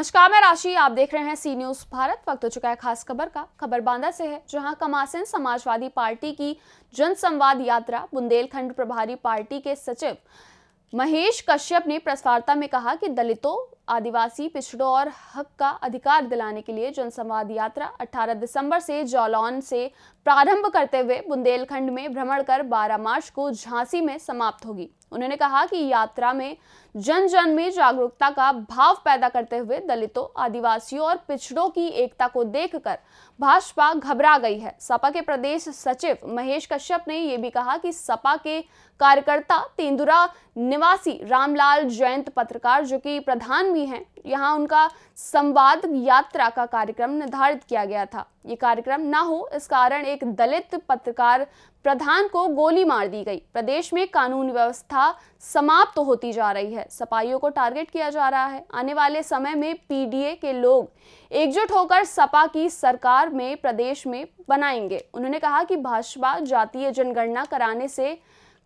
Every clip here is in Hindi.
नमस्कार, मैं राशि। आप देख रहे हैं सी न्यूज भारत। वक्त हो चुका है खास खबर का। खबर बांदा से है, जहां कमासिन समाजवादी पार्टी की जन संवाद यात्रा बुंदेलखंड प्रभारी पार्टी के सचिव महेश कश्यप ने प्रेस वार्ता में कहा कि दलितों, आदिवासी पिछड़ों और हक का अधिकार दिलाने के लिए जनसंवाद यात्रा 18 दिसंबर से जालौन से प्रारंभ करते हुए बुंदेलखंड में भ्रमण कर 12 मार्च को झांसी में समाप्त होगी। उन्होंने कहा कि यात्रा में जन जन में जागरूकता का भाव पैदा करते हुए दलितों, आदिवासियों और पिछड़ों की एकता को देखकर भाजपा घबरा गई है। सपा के प्रदेश सचिव महेश कश्यप ने यह भी कहा कि सपा के कार्यकर्ता तेंदुरा निवासी रामलाल जयंत पत्रकार, जो कि प्रधान भी हैं, यहां उनका संवाद यात्रा का कार्यक्रम निर्धारित किया गया था। ये कार्यक्रम ना हो, इस कारण एक दलित पत्रकार प्रधान को गोली मार दी गई। प्रदेश में कानून व्यवस्था समाप्त होती जा रही है। सपाइयों को टारगेट किया जा रहा है। आने वाले समय में पीडीए के लोग एकजुट होकर सपा की सरकार में प्रदेश में बनाएंगे। उन्होंने कहा कि भाजपा जातीय जनगणना कराने से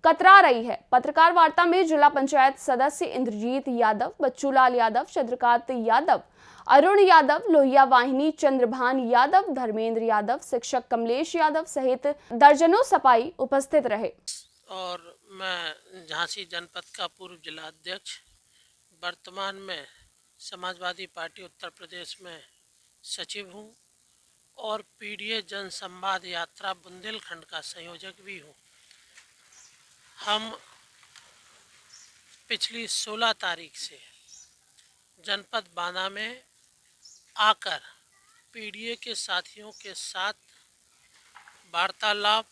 कतरा रही है। पत्रकार वार्ता में जिला पंचायत सदस्य इंद्रजीत यादव, बच्चूलाल यादव, चंद्रकांत यादव, अरुण यादव, लोहिया वाहिनी चंद्रभान यादव, धर्मेंद्र यादव, शिक्षक कमलेश यादव सहित दर्जनों सपाई उपस्थित रहे। और मैं झांसी जनपद का पूर्व जिला अध्यक्ष, वर्तमान में समाजवादी पार्टी उत्तर प्रदेश में सचिव हूं और पीडीए जन संवाद यात्रा बुंदेलखंड का संयोजक भी हूं। हम पिछली 16 तारीख से जनपद बांदा में आकर पीडीए के साथियों के साथ वार्तालाप,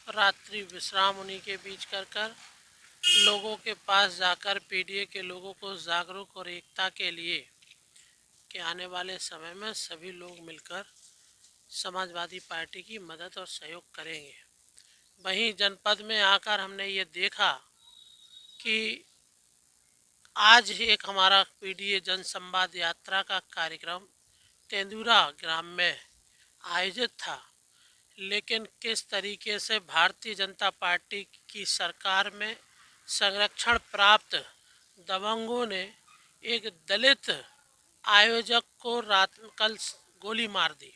रात्रि विश्राम उन्हीं के बीच कर लोगों के पास जाकर पीडीए के लोगों को जागरूक और एकता के लिए कि आने वाले समय में सभी लोग मिलकर समाजवादी पार्टी की मदद और सहयोग करेंगे। वहीं जनपद में आकर हमने ये देखा कि आज एक हमारा पीडीए जन संवाद यात्रा का कार्यक्रम तेंदुरा ग्राम में आयोजित था, लेकिन किस तरीके से भारतीय जनता पार्टी की सरकार में संरक्षण प्राप्त दबंगों ने एक दलित आयोजक को कल गोली मार दी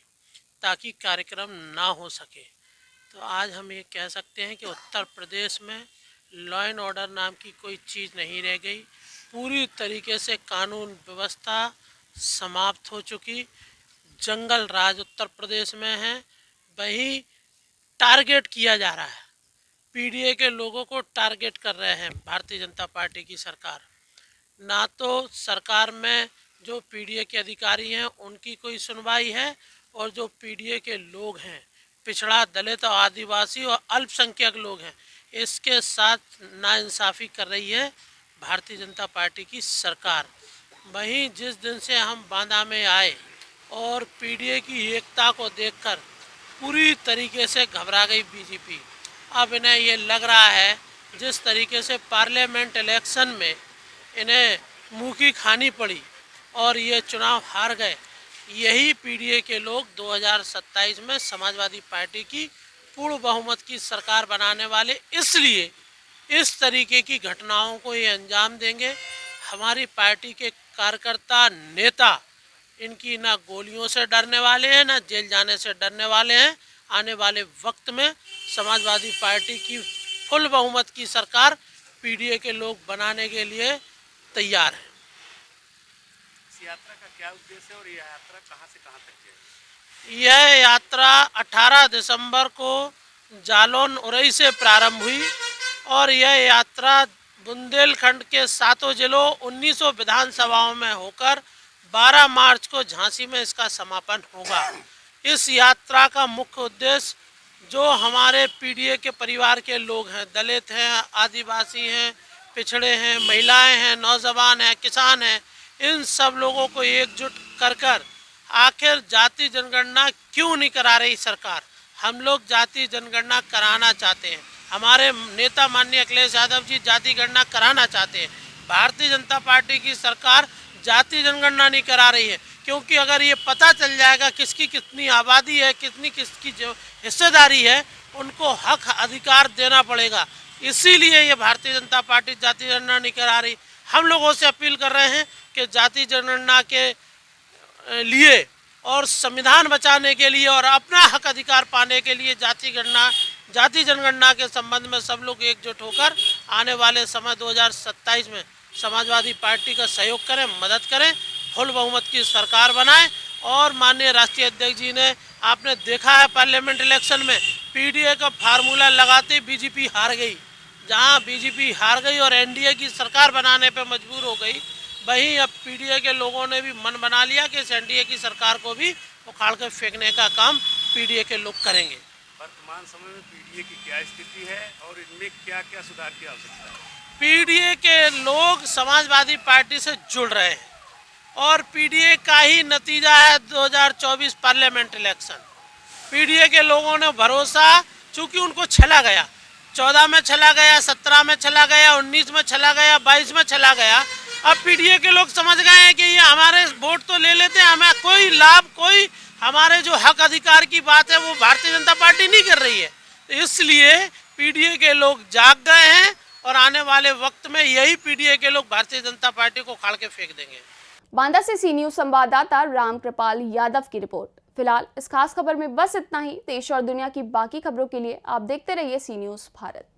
ताकि कार्यक्रम ना हो सके। तो आज हम ये कह सकते हैं कि उत्तर प्रदेश में लॉ एंड ऑर्डर नाम की कोई चीज़ नहीं रह गई। पूरी तरीके से कानून व्यवस्था समाप्त हो चुकी। जंगल राज उत्तर प्रदेश में है। वही टारगेट किया जा रहा है। पीडीए के लोगों को टारगेट कर रहे हैं भारतीय जनता पार्टी की सरकार। ना तो सरकार में जो पीडीए के अधिकारी हैं उनकी कोई सुनवाई है, और जो पीडीए के लोग हैं, पिछड़ा, दलित और आदिवासी और अल्पसंख्यक लोग हैं, इसके साथ नाइंसाफ़ी कर रही है भारतीय जनता पार्टी की सरकार। वहीं जिस दिन से हम बांदा में आए और पीडीए की एकता को देखकर पूरी तरीके से घबरा गई बीजेपी। अब इन्हें ये लग रहा है जिस तरीके से पार्लियामेंट इलेक्शन में इन्हें मुँह की खानी पड़ी और ये चुनाव हार गए, यही पीडीए के लोग 2027 में समाजवादी पार्टी की पूर्ण बहुमत की सरकार बनाने वाले, इसलिए इस तरीके की घटनाओं को ये अंजाम देंगे। हमारी पार्टी के कार्यकर्ता, नेता इनकी ना गोलियों से डरने वाले हैं, ना जेल जाने से डरने वाले हैं। आने वाले वक्त में समाजवादी पार्टी की फुल बहुमत की सरकार पीडीए के लोग बनाने के लिए तैयार हैं। इस यात्रा का क्या उद्देश्य है और यह यात्रा कहां से कहां तक जाएगी? यह यात्रा 18 दिसंबर को जालौन उरई से प्रारंभ हुई और यह यात्रा बुंदेलखंड के 7 जिलों 1900 विधानसभाओं में होकर 12 मार्च को झांसी में इसका समापन होगा। इस यात्रा का मुख्य उद्देश्य जो हमारे पीडीए के परिवार के लोग हैं, दलित हैं, आदिवासी हैं, पिछड़े हैं, महिलाएं हैं, नौजवान हैं, किसान हैं, इन सब लोगों को एकजुट कर आखिर जाति जनगणना क्यों नहीं करा रही सरकार। हम लोग जाति जनगणना कराना चाहते हैं। हमारे नेता माननीय अखिलेश यादव जी जाति गणना कराना चाहते हैं। भारतीय जनता पार्टी की सरकार जाति जनगणना नहीं करा रही है, क्योंकि अगर ये पता चल जाएगा किसकी कितनी आबादी है, किसकी जो हिस्सेदारी है, उनको हक अधिकार देना पड़ेगा। इसीलिए ये भारतीय जनता पार्टी जाति जनगणना नहीं करा रही। हम लोगों से अपील कर रहे हैं कि जाति जनगणना के लिए और संविधान बचाने के लिए और अपना हक अधिकार पाने के लिए जाति जनगणना के संबंध में सब लोग एकजुट होकर आने वाले समय 2027 में समाजवादी पार्टी का सहयोग करें, मदद करें, फुल बहुमत की सरकार बनाएं। और माननीय राष्ट्रीय अध्यक्ष जी ने, आपने देखा है पार्लियामेंट इलेक्शन में पीडीए का फार्मूला लगाते बीजेपी हार गई। जहां बीजेपी हार गई और एनडीए की सरकार बनाने पर मजबूर हो गई, वहीं अब पीडीए के लोगों ने भी मन बना लिया कि इस एनडीए की सरकार को भी उखाड़ कर फेंकने का काम पीडीए के लोग करेंगे। वर्तमान समय में पीडीए की क्या स्थिति है और इनमें क्या क्या सुधार की आवश्यकता है? पीडीए के लोग समाजवादी पार्टी से जुड़ रहे हैं और पीडीए का ही नतीजा है 2024 पार्लियामेंट इलेक्शन। पीडीए के लोगों ने भरोसा, चूंकि उनको छला गया, 14 में छला गया, 17 में छला गया, 19 में छला गया, 22 में छला गया। अब पीडीए के लोग समझ गए हैं कि ये हमारे वोट तो ले लेते हैं, हमें कोई लाभ, कोई हमारे जो हक अधिकार की बात है वो भारतीय जनता पार्टी नहीं कर रही है। इसलिए पीडीए के लोग जाग गए हैं और आने वाले वक्त में यही पीडीए के लोग भारतीय जनता पार्टी को उखाड़ के फेंक देंगे। बांदा से सी न्यूज संवाददाता रामकृपाल यादव की रिपोर्ट। फिलहाल इस खास खबर में बस इतना ही। देश और दुनिया की बाकी खबरों के लिए आप देखते रहिए सी न्यूज भारत।